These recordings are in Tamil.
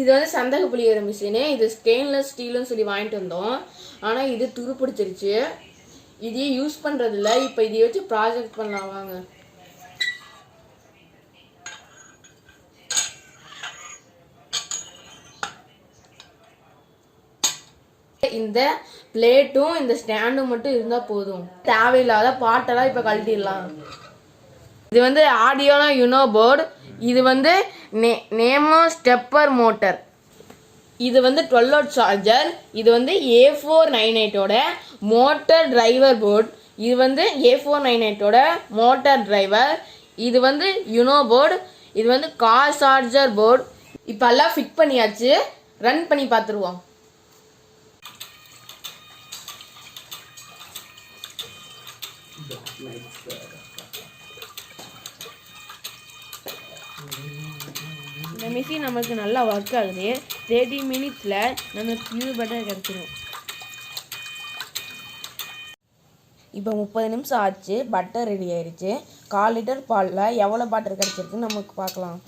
இது வந்து சந்தக புளியற மிஷினு. இது ஸ்டெயின்லெஸ் ஸ்டீல்னு சொல்லி வாங்கிட்டு வந்தோம். ஆனால் இது துரு பிடிச்சிருச்சு. இதையே யூஸ் பண்ணுறதில்ல. இப்போ இதை வச்சு ப்ராஜெக்ட் பண்ணலாம் வாங்க. இந்த பிளேட்டும் இந்த ஸ்டாண்டும் மட்டும் இருந்தால் போதும். தேவையில்லாத பாட்டெல்லாம் இப்போ கழட்டிடலாம். இது வந்து ஆடியோனா யூனோ போர்டு. இது வந்து நேமோ ஸ்டெப்பர் மோட்டர். இது வந்து 12 வாட் சார்ஜர். இது வந்து A498ஓட மோட்டர் டிரைவர் போர்டு. இது வந்து A498ஓட மோட்டர் டிரைவர். இது வந்து யூனோ போர்டு. இது வந்து கார் சார்ஜர் போர்டு. இப்போ எல்லாம் ஃபிட் பண்ணியாச்சு. ரன் பண்ணி பார்த்துருவோம். இந்த மிஷின் நமக்கு நல்லா ஒர்க் ஆகுது. 30 மினிட்ஸில் நமக்கு யூஸ் பட்டர் கிடச்சிடும். இப்போ 30 நிமிஷம் ஆச்சு. பட்டர் ரெடி ஆயிடுச்சு. 1/4 லிட்டர் பாலில் எவ்வளோ பட்டர் கிடச்சிருக்குன்னு நமக்கு பார்க்கலாம்.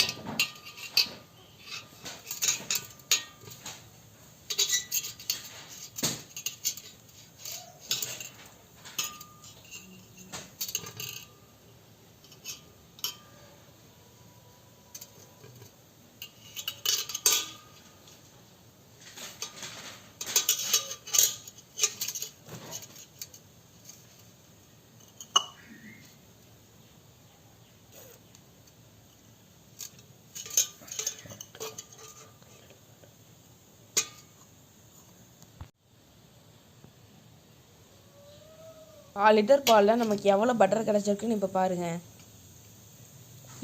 கால் லிட்டர் பாலில் நமக்கு எவ்வளோ பட்டர் கிடச்சிருக்குன்னு இப்போ பாருங்கள்.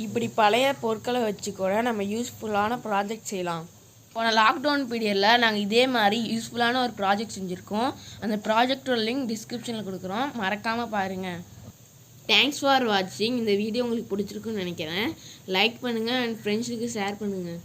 இப்படி பழைய பொருட்களை வச்சு கூட நம்ம யூஸ்ஃபுல்லான ப்ராஜெக்ட் செய்யலாம். போன லாக்டவுன் பீரியடில் நாங்கள் இதே மாதிரி யூஸ்ஃபுல்லான ஒரு ப்ராஜெக்ட் செஞ்சுருக்கோம். அந்த ப்ராஜெக்டோட லிங்க் டிஸ்கிரிப்ஷனில் கொடுக்குறோம், மறக்காமல் பாருங்கள். தேங்க்ஸ் ஃபார் வாட்சிங். இந்த வீடியோ உங்களுக்கு பிடிச்சிருக்குன்னு நினைக்கிறேன். லைக் பண்ணுங்கள் அண்ட் ஃப்ரெண்ட்ஸுக்கு ஷேர் பண்ணுங்கள்.